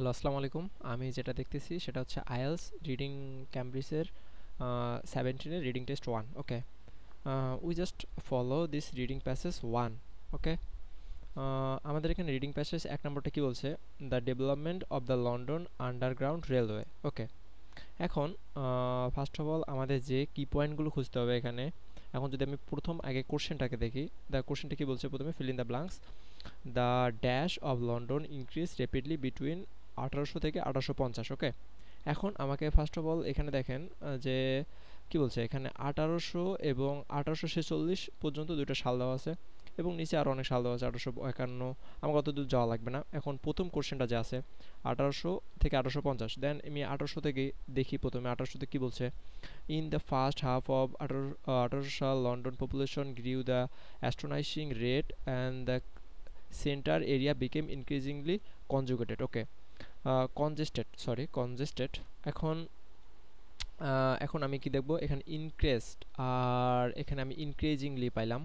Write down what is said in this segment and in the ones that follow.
Hello, আসসালামু আলাইকুম। আমি যেটা দেখতেছি সেটা হচ্ছে আইএলস রিডিং ক্যামব্রিজের 17 এর reading test 1। Okay, we just follow this reading passage 1। Okay, আমাদের এখানে রিডিং প্যাসেজ 1 নম্বরটা কি বলছে? The development of the London underground railway. Okay, এখন ফার্স্ট অফ অল আমাদের যে কি পয়েন্টগুলো খুঁজতে হবে এখানে। এখন যদি আমি প্রথম আগে কোশ্চেনটাকে দেখি, দ্য কোশ্চেনটা কি বলছে? প্রথমে fill in the blanks. The dash of London increase rapidly between 1800 থেকে 1850। ওকে, এখন আমাকে ফার্স্ট অফ অল এখানে দেখেন যে কি বলছে এখানে 1800 এবং 1846 পর্যন্ত দুটো সাল দেওয়া আছে এবং নিচে আরও অনেক সাল দেওয়া আছে 1851। আমাকে অত দূর যাওয়া লাগবে না। এখন প্রথম কোশ্চেনটা যে আছে 1800 থেকে 1850, দেন আমি 1800 থেকে দেখি। প্রথমে 1800তে কী বলছে? In the first half of 1800 সাল London population গ্রিউ the অ্যাস্ট্রোনাইজিং rate and the centre area became increasingly conjugated. Okay, congested. এখন এখন আমি কি দেখব? এখানে ইনক্রেসড আর এখানে আমি ইনক্রিজিংলি পাইলাম।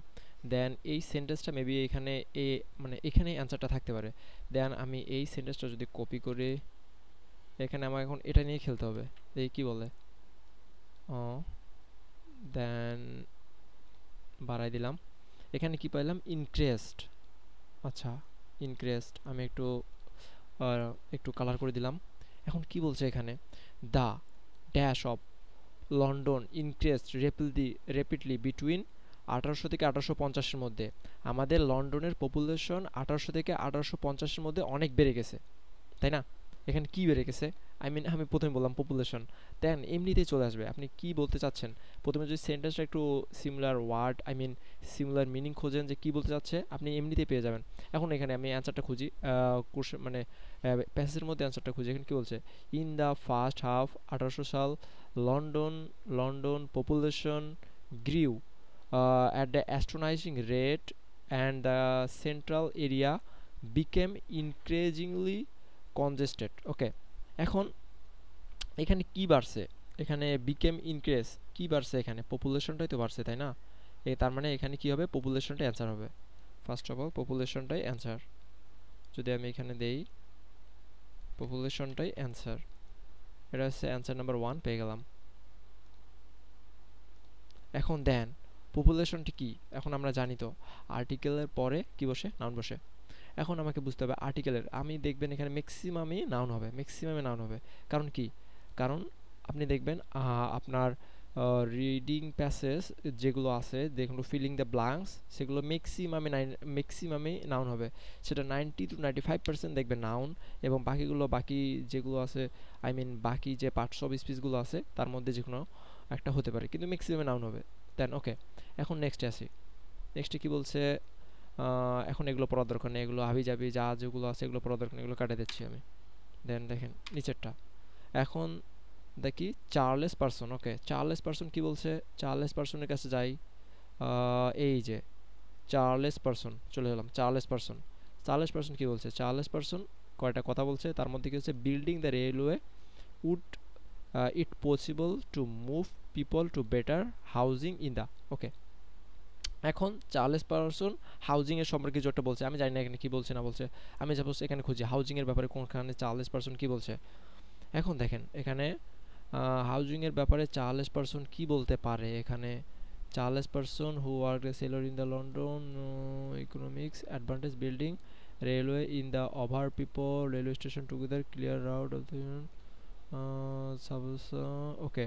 দেন এই সেন্টেন্সটা মেবি এখানে মানে এখানেই অ্যান্সারটা থাকতে পারে। দেন আমি এই সেন্টেন্সটা যদি কপি করে এখানে আমার এখন এটা নিয়ে খেলতে হবে। এই কি বলে? দেন বাড়াই দিলাম। এখানে কি পাইলাম? ইনক্রেসড। আচ্ছা, ইনক্রেসড আমি একটু কালার করে দিলাম। এখন কি বলছে এখানে? The dash of London increased rapidly between 1800 থেকে 1850-এর মধ্যে। আমাদের লন্ডনের পপুলেশন 1800 থেকে 1850-এর মধ্যে অনেক বেড়ে গেছে, তাই না? এখানে কি বেড়ে গেছে? আমি প্রথমে বললাম পপুলেশন, দেন এমনিতেই চলে আসবে আপনি কি বলতে চাচ্ছেন। প্রথমে যদি সেন্টেন্সটা একটু সিমিলার ওয়ার্ড সিমিলার মিনিং খোঁজেন যে কি বলতে চাচ্ছে, আপনি এমনিতেই পেয়ে যাবেন। এখন এখানে আমি অ্যান্সারটা খুঁজি, কোশ্চেন মানে প্যাসেজের মধ্যে অ্যান্সারটা খুঁজি। এখানে কি বলছে? ইন দ্য ফার্স্ট হাফ 1800 সাল London population গ্রিউ at the astonishing rate and the central area became increasingly congested. ওকে, এখন এখানে কি বাড়ছে? এখানে বিকেম ইনক্রিজ কি বাড়ছে? এখানে পপুলেশনটাই তো বাড়ছে, তাই না? তার মানে এখানে কি হবে? পপুলেশনটাই অ্যান্সার হবে। ফার্স্ট অফ অল পপুলেশনটাই অ্যান্সার। যদি আমি এখানে দেই পপুলেশনটাই অ্যান্সার, এটা হচ্ছে অ্যান্সার নাম্বার 1 পেয়ে গেলাম। এখন দেন পপুলেশনটি কি? এখন আমরা জানি তো আর্টিকেলের পরে কি বসে? নাউন বসে। এখন আমাকে বুঝতে হবে আর্টিকেলের, আমি দেখবেন এখানে ম্যাক্সিমামই নাউন হবে। কারণ কি? কারণ আপনি দেখবেন আপনার রিডিং প্যাসেজ যেগুলো আছে, যেগুলো ফিলিং দ্য ব্ল্যাঙ্কস, সেগুলো ম্যাক্সিমামে নাউন হবে। সেটা 90 to 95% দেখবেন নাউন, এবং বাকি যেগুলো আছে বাকি যে পার্টস অফ স্পিচগুলো আছে তার মধ্যে যে কোনো একটা হতে পারে, কিন্তু ম্যাক্সিমামে নাউন হবে। দেন ওকে, এখন নেক্সটে আসি। নেক্সটে কি বলছে? এখন এগুলো পড়ার দরকার নেই, এগুলো হাবিজাবি যা যেগুলো আছে এগুলো পড়ার দরকার নেই, এগুলো কাটে দিচ্ছি আমি। দেন দেখেন নিচেরটা। এখন দেখি চার্লেস পারসন। ওকে, চার্লেস পারসন কি বলছে? চার্লেস পারসনের কাছে যাই। এই যে চার্লেস পারসন, চলে গেলাম। চার্লেস পারসন কি বলছে? চার্লেস পারসন কয়টা কথা বলছে, তার মধ্যে কি হচ্ছে? Building the railway would it possible to move people to better housing in the. Okay, এখন চার্লেস পারসন হাউজিং এর সম্পর্কে কিছু একটা বলছে, আমি জানি না এখানে কি বলছে না বলছে। আমি সাপোজ এখানে খুঁজি হাউজিং এর ব্যাপারে কোনখানে চার্লেস পারসন কি বলছে। এখন দেখেন এখানে হাউজিং এর ব্যাপারে চার্লেস পারসন কি বলতে পারে। এখানে Charles Pearson who work a sailor in the London economics advantage building railway in the over people railway station together clear out of the okay,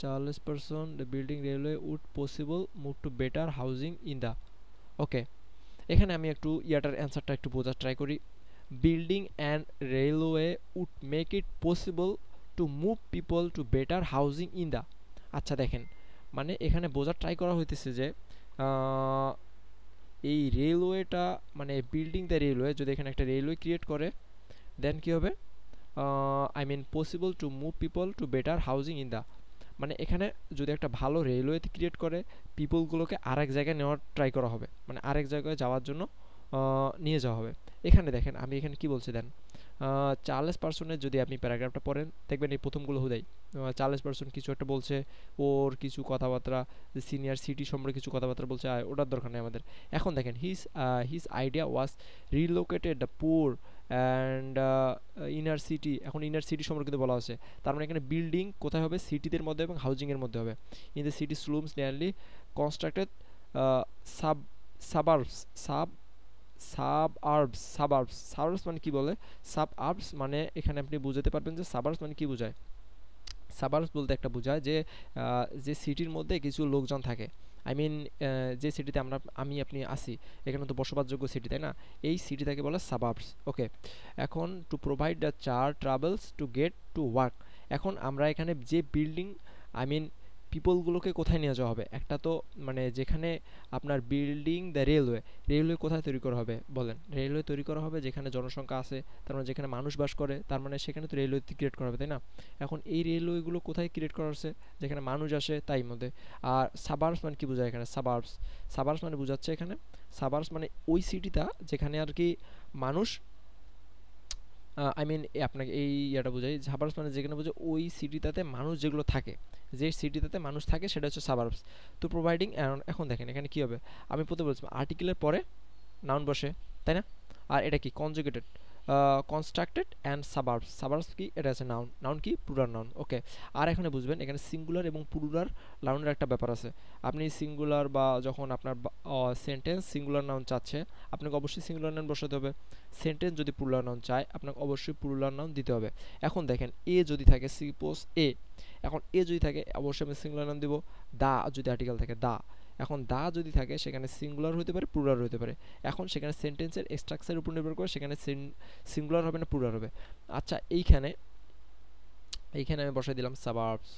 Charles person the building railway would possible move to better housing in the। Okay, এখানে আমি একটু ইয়াটার অ্যান্সারটা একটু বোঝার try করি। Building and railway would make it possible to move people to better housing in the. আচ্ছা দেখেন, মানে এখানে বোঝার ট্রাই করা হইতেছে যে এই রেলওয়েটা মানে বিল্ডিং দ্য রেলওয়ে, যদি এখানে একটা রেলওয়ে ক্রিয়েট করে দেন কি হবে? Possible to move people to better housing in the, মানে এখানে যদি একটা ভালো রেলওয়ে ক্রিয়েট করে পিপলগুলোকে আরেক জায়গায় নেওয়ার ট্রাই করা হবে, মানে আরেক জায়গায় যাওয়ার জন্য নিয়ে যাওয়া হবে। এখানে দেখেন আমি এখানে কি বলছি দেন, চার্লেস পারসনের যদি আপনি প্যারাগ্রাফটা পড়েন দেখবেন এই প্রথমগুলো হুদাই চার্লেস পারসন কিছু একটা বলছে, ওর কিছু কথাবার্তা সিনিয়র সিটি সম্পর্কে কিছু কথাবার্তা বলছে, ওটার দরকার নেই আমাদের। এখন দেখেন his idea was রিলোকেটেড the poor and inner city, এখন ইনার সিটি সম্পর্কিত বলা আছে, তার মানে এখানে বিল্ডিং কোথায় হবে, সিটিদের মধ্যে এবং হাউজিংয়ের মধ্যে হবে। In the city slums nearly constructed sub suburbs suburbs মানে কি বলে, সাবআর্বস মানে এখানে আপনি বুঝাতে পারবেন যে সাবার্বস মানে কি বোঝায়। সাবার্বস বলতে একটা বোঝায় যে যে সিটির মধ্যে কিছু লোকজন থাকে, আই মিন যে সিটিতে আমি আপনি আসি, এখানে তো বসবাসযোগ্য সিটি, তাই না, এই সিটিটাকে বলে সাবার্বস। ওকে, এখন টু প্রোভাইড দ্য চার travels to get to work, এখন আমরা এখানে যে বিল্ডিং, আই মিন পিপলগুলোকে কোথায় নিয়ে যাওয়া হবে, একটা তো মানে যেখানে আপনার বিল্ডিং দ্য রেলওয়ে কোথায় তৈরি করা হবে বলেন, রেলওয়ে তৈরি করা হবে যেখানে জনসংখ্যা আছে, তার মানে যেখানে মানুষ বাস করে, তার মানে সেখানে তো রেলওয়ে ক্রিয়েট করা হবে, তাই না। এখন এই রেলওয়েগুলো কোথায় ক্রিয়েট করা হচ্ছে, যেখানে মানুষ আসে তাই মধ্যে। আর সাবার্বস মানে কি বোঝায় এখানে, সাবার্বস মানে বোঝাচ্ছে এখানে, সাবার্বস মানে ওই সিটিটা যেখানে আর কি মানুষ, আই মিন আপনাকে এই ইয়েটা বোঝাই, সাবার্বস মানে যেখানে বোঝায় ওই সিটিটাতে মানুষ যেগুলো থাকে, যে সিটিটাতে মানুষ থাকে সেটা হচ্ছে সাবার্বস। তো প্রোভাইডিং, এখন দেখেন এখানে কি হবে, আমি প্রথমে বলছিলাম আর্টিকেলের পরে নাউন বসে, তাই না, আর এটা কি কনজুগেটেড, কনস্ট্রাক্টেড অ্যান্ড সাবার্বস কি, এটা আছে নাউন, নাউন কি প্লুরাল নাউন। ওকে, আর এখানে বুঝবেন এখানে সিঙ্গুলার এবং প্লুরাল নাউনের একটা ব্যাপার আছে। আপনি সিঙ্গুলার বা যখন আপনার সেন্টেন্স সিঙ্গুলার নাউন চাচ্ছে, আপনাকে অবশ্যই সিঙ্গুলার নাউন বসাতে হবে। সেন্টেন্স যদি প্লুরাল নাউন চায়, আপনাকে অবশ্যই প্লুরাল নাউন দিতে হবে। এখন দেখেন এ যদি থাকে, সাপোজ এ, এখন এ যদি থাকে অবশ্যই আমি সিঙ্গুলার নাউন দিব। দা যদি আর্টিকেল থাকে দা, এখন দা যদি থাকে সেখানে সিঙ্গুলার হতে পারে প্লুরাল হতে পারে। এখন সেখানে সেন্টেন্সের স্ট্রাকচারের উপর নির্ভর করে সেখানে সিঙ্গুলার হবে না প্লুরাল হবে। আচ্ছা এইখানে এইখানে আমি বসাই দিলাম সাবার্বস।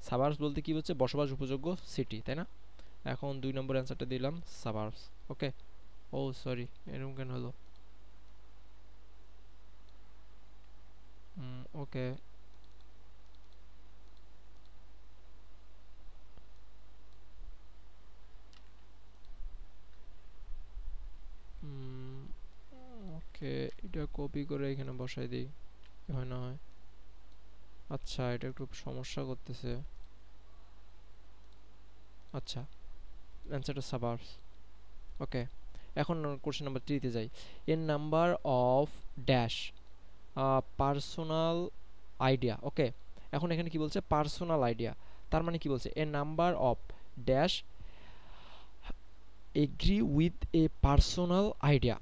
সাবার্বস বলতে কি হচ্ছে, বসবাস উপযোগ্য সিটি, তাই না। এখন 2 নম্বর অ্যান্সারটা দিলাম সাবার্বস। ওকে, ও সরি এরকম কেন হলো। ওকে, ওকে, এটা কপি করে এখানে বসাই দিই, হয় না হয়। আচ্ছা এটা একটু সমস্যা করতেছে। আচ্ছা, অ্যান্সারটা সাবার্বস। ওকে, এখন কোশ্চেন নাম্বার 3 তে যাই। A number of dash personal idea. Okay, এখন এখানে কি বলছে, পার্সোনাল আইডিয়া, তার মানে কি বলছে, a number of dash agree with a personal idea,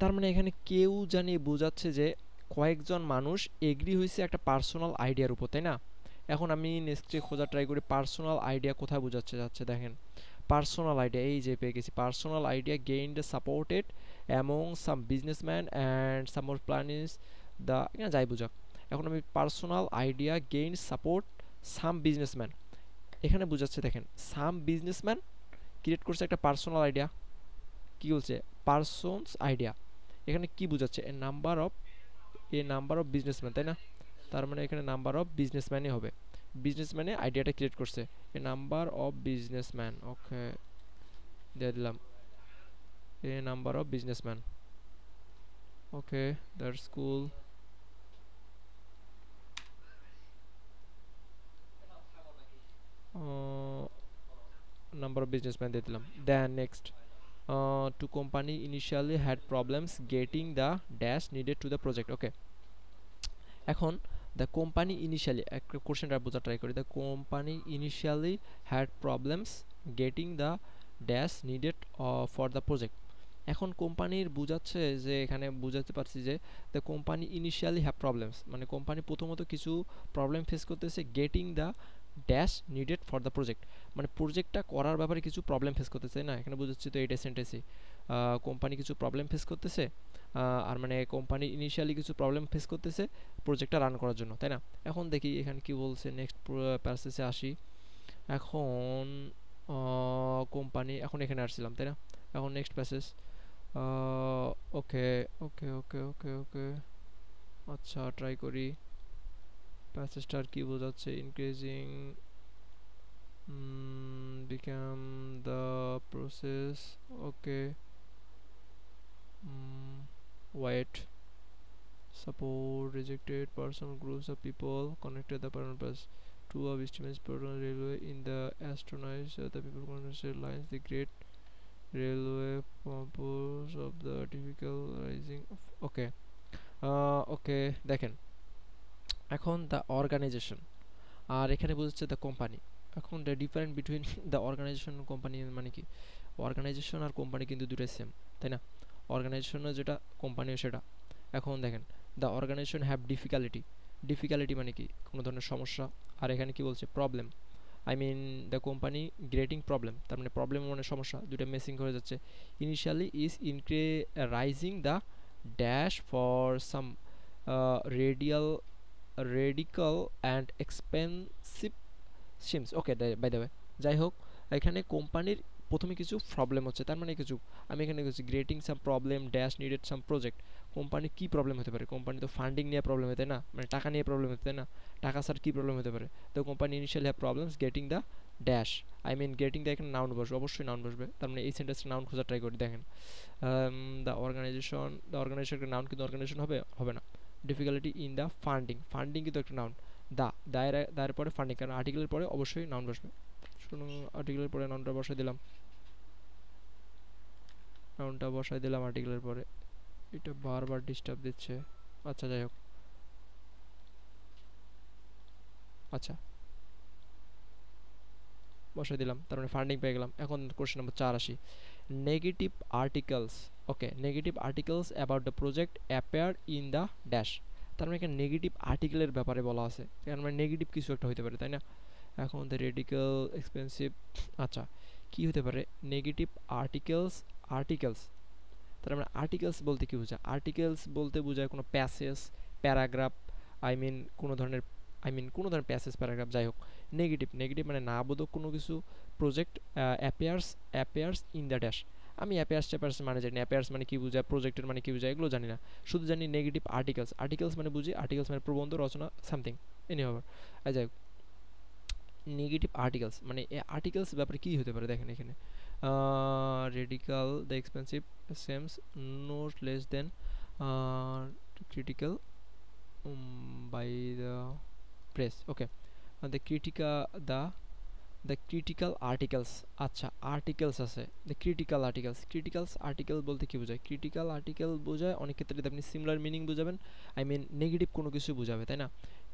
তার মানে এখানে কেউ জানি বোঝাচ্ছে যে কয়েকজন মানুষ এগ্রি হয়েছে একটা পার্সোনাল আইডিয়ার উপর, তাই না। এখন আমি নেক্সটে খোঁজা ট্রাই করি পার্সোনাল আইডিয়া কোথায় বোঝাচ্ছে যাচ্ছে, দেখেন পার্সোনাল আইডিয়া এই যে পেয়ে গেছি, personal idea gained supported among some businessman and some more plannings the, এখানে যাই বুঝাক। এখন আমি পার্সোনাল আইডিয়া গেইন সাপোর্ট সাম বিজনেসম্যান, এখানে বোঝাচ্ছে দেখেন সাম বিজনেসম্যান ক্রিয়েট করছে একটা পার্সোনাল আইডিয়া, কি বলছে পার্সনস আইডিয়া, এখানে কি বোঝাচ্ছে এ নাম্বার অফ বিজনেসম্যান, তাই না, তার মানে এখানে নাম্বার অফ বিজনেসম্যানই হবে, বিজনেসম্যানে আইডিয়াটা ক্রিয়েট করছে, a number of businessman. Okay, দিয়ে দিলাম a number of businessman. Okay, that's cool. Number of businessman দিয়ে দিলাম। Then next, to company initially had problems getting the dash needed to the project. ওকে, এখন the company initially, একটা কোশ্চেনটা বোঝা try করি, the company initially had problems getting the dash needed for the project. এখন কোম্পানির বোঝাচ্ছে যে, এখানে বুঝাতে পারছি যে the company initially have problems, মানে কোম্পানি প্রথমত কিছু প্রবলেম ফেস করতেছে, getting the dash needed for the project, মানে প্রজেক্টটা করার ব্যাপারে কিছু প্রবলেম ফেস করতেছে না, এখানে বুঝাচ্ছি তো এইটা সেন্টেন্সই, কোম্পানি কিছু প্রবলেম ফেস করতেছে, আর মানে কোম্পানি ইনিশিয়ালি কিছু প্রবলেম ফেস করতেছে প্রজেক্টটা রান করার জন্য, তাই না। এখন দেখি এখানে কি বলছে, নেক্সট প্যাসেজে আসি। এখন কোম্পানি, এখন এখানে আসছিলাম তাই না, এখন নেক্সট প্যাসেজ। ওকে ওকে ওকে ওকে ওকে, আচ্ছা ট্রাই করি প্যাসেজটার কি বোঝাচ্ছে, increasing become the process. Okay, wait support rejected personal groups of people connected the purpose to a estimates proton railway in the astronauts the people connected lines the great railway purpose of the typical rising of. Okay, okay, দেখেন এখন the organisation আর এখানে বোঝাচ্ছে the company. এখন the different between the organisation company মানে কি, organisation আর company কিন্তু দুটোই সেম, তাই না? অর্গানাইজেশনও যেটা, কোম্পানিও সেটা। এখন দেখেন the organization have difficulty, difficulty মানে কি কোনো ধরনের সমস্যা। আর এখানে কি বলছে, problem, I mean the company grating problem, তার মানে প্রবলেম মানে সমস্যা, দুটো মেসিং হয়ে যাচ্ছে। Initially is increase raising the dash for some radial radical and expensive seems. Okay, by the way, যাই হোক, এখানে কোম্পানির প্রথমে কিছু প্রবলেম হচ্ছে, তার মানে কিছু, আমি এখানে কিছু grating some problem dash needed some project. কোম্পানির কী প্রবলেম হতে পারে? কোম্পানি তো ফান্ডিং নিয়ে প্রবলেম হতে, তাই না? মানে টাকা নিয়ে প্রবলেম হতে, তাই না? টাকা স্যার কী প্রবলেম হতে পারে? তো company initially have problems getting the dash, I mean getting the, এখানে নাউন বসবে, অবশ্যই নাউন বসবে, তার মানে এই সেন্টেন্সটা নাউন খোঁজা ট্রাই করি। দেখেন দ্য অর্গানাইজেশন একটা নাউন, কিন্তু অর্গানাইজেশন হবে হবে না। Difficulty in the funding, funding কিন্তু একটা নাউন। দায়ের পরে ফান্ডিং, কারণ আর্টিকেলের পরে অবশ্যই নাউন বসবে। শুনুন, আর্টিকেলের পরে নাউনটা বসাই দিলাম, নাউনটা বসাই দিলাম আর্টিকেলের পরে। এটা বারবার ডিস্টার্ব দিচ্ছে। আচ্ছা, যাই হোক, আচ্ছা বসাই দিলাম, তার মানে ফান্ডিং পেয়ে গেলাম। এখন কোশ্চেন নম্বর 4 আসি। Negative articles, okay, negative articles about the project appear in the dash, তার মানে এখানে নেগেটিভ আর্টিকেলের ব্যাপারে বলা আছে, তার মানে নেগেটিভ কিছু একটা হতে পারে, তাই না? এখন দ্য রেডিক্যাল এক্সপেন্সিভ, আচ্ছা কি হতে পারে? নেগেটিভ আর্টিকেলস, আর্টিকেলস, তার মানে আর্টিকেলস বলতে কি বোঝায়? আর্টিকেলস বলতে বোঝায় কোনো প্যাসেজ, প্যারাগ্রাফ, আই মিন কোনো ধরনের, কোনো ধরনের প্যাসেজ প্যারাগ্রাফ, যাই হোক। নেগেটিভ, নেগেটিভ মানে না বোধক কোনো কিছু। Project appears in the dash, আমি অ্যাপিয়ার্স ট্যাপিয়ার্স মানে জানি, অ্যাপিয়ার্স মানে কি বোঝায়, প্রজেক্টের মানে কি বোঝায়, এগুলো জানি না। শুধু জানি নেগেটিভ আর্টিকেলস, আর্টিকেলস মানে বুঝি, আর্টিকেলস মানে প্রবন্ধ, রচনা, সামথিং, এনি হবে। যাই হোক, নেগেটিভ আর্টিকেলস মানে আর্টিকেলস ব্যাপারে কী হতে পারে? দেখেন এখানে radical the expensive seems not less than critical by the press. Okay, the critic the the critical articles, আচ্ছা আর্টিকেলস আছে, the critical articles, criticals article বলতে কী বোঝায়? ক্রিটিক্যাল আর্টিকেল বোঝায় অনেক ক্ষেত্রে আপনি সিমিলার মিনিং বোঝাবেন, আই মিন নেগেটিভ কোনো কিছু বোঝাবে, তাই না?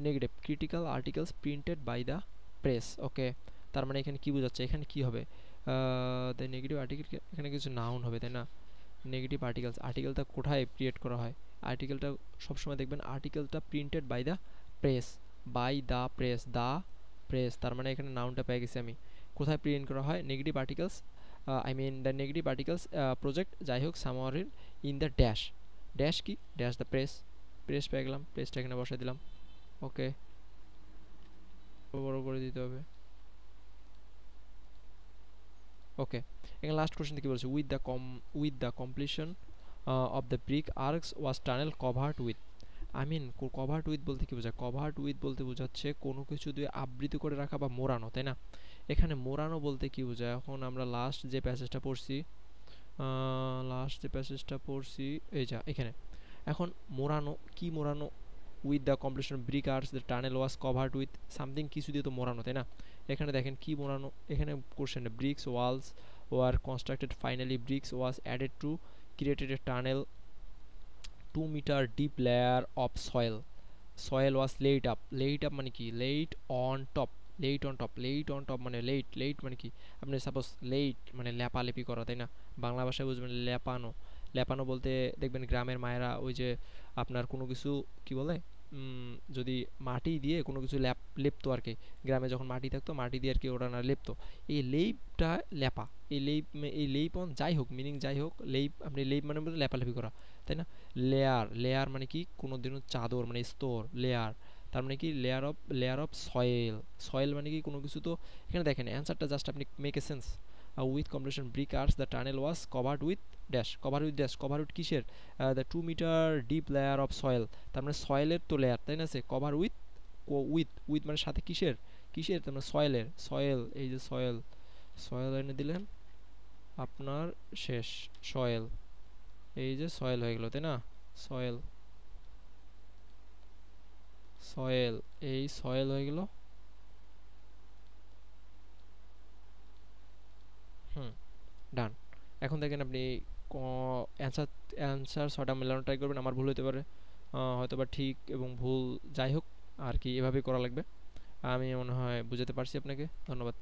Negative critical articles printed by the press. Okay, তার মানে এখানে কি বোঝাচ্ছে? এখানে কি হবে? দ্য নেগেটিভ আর্টিকেল, এখানে কিছু নাউন হবে, তাই না? নেগেটিভ আর্টিকেলস, আর্টিকেলটা কোথায় ক্রিয়েট করা হয়? আর্টিকেলটা সবসময় দেখবেন আর্টিকেলটা printed by the press, by the press, the press, তার মানে এখানে নাউনটা পেয়ে গেছি আমি। কোথায় প্রিন্ট করা হয়? Negative articles, I mean the negative articles project, যাই হোক, somewhere in the dash, dash কি? ড্যাশ দ্য প্রেস, প্রেস পেয়ে গেলাম, প্রেসটা এখানে বসাই দিলাম। ওকে, বড় করে দিতে হবে। ওকে, এখানে লাস্ট কোশ্চেন কি বলছে? With the completion of the brick arches was tunnel covered with, I mean covered with বলতে কি বোঝায়? কভার্ড উইথ বলতে বোঝাচ্ছে কোনো কিছু দিয়ে আবৃত করে রাখা বা মোড়ানো, তাই না? এখানে মোড়ানো বলতে কি বোঝায়? এখন আমরা লাস্ট যে প্যাসেজটা পড়ছি, এই যা এখানে, এখন মোড়ানো কি মোড়ানো? With the completion brick arts the tunnel was covered with something, কিছু দিয়ে তো মোড়ানো, তাই না? এখানে দেখেন কি মোড়ানো, এখানে question bricks walls were constructed finally bricks was added to created a tunnel 2 metre deep layer of soil, soil was laid up মানে কি? লেইট অন টপ মানে লেইট মানে কি? আপনি সাপোজ লেইট মানে লেপালেপি করা, তাই না? বাংলা ভাষায় বুঝবেন লেপানো, লেপানো বলতে দেখবেন গ্রামের মায়েরা ওই যে আপনার কোনো কিছু কি বলে, যদি মাটি দিয়ে কোনো কিছু লেপতো আর কি, গ্রামে যখন মাটি থাকতো মাটি দিয়ে আর কি ওরা না লেপতো, এই লেপটা লেপা, এই লেপ অন, যাই হোক মিনিং, যাই হোক লেপ, আপনি লেপ মানে বলতে লেপালেপি করা, তাই না? লেয়ার মানে কি? কোনো দিনও চাদর মানে স্তর, লেয়ার তার মানে কি? লেয়ার অফ সয়েল, সয়েল মানে কি? কোনো কিছু তো, এখানে দেখেন অ্যান্সারটা জাস্ট আপনি make a sense. With completion brick arts the tunnel was covered with dash, cover with কিসের? The 2 metre deep layer of soil, তার মানে সয়েলের তো লেয়ার, তাই না? সে কভার উইথ, উইথ মানে সাথে কিসের? কিসের? তার মানে সয়েলের, সয়েল, এই যে সয়েল, সয়েল এনে দিলেন আপনার, শেষ, সয়েল, এই যে সয়েল হয়ে গেল, তাই না? সয়েল, সয়েল, এই সয়েল হয়ে গেল। হুম, ডান। এখন দেখেন আপনি অ্যান্সার, ছটা মেলানো ট্রাই করবেন, আমার ভুল হতে পারে, হয়তোবা ঠিক এবং ভুল যাই হোক আর কি, এভাবেই করা লাগবে। আমি মনে হয় বুঝাতে পারছি আপনাকে। ধন্যবাদ।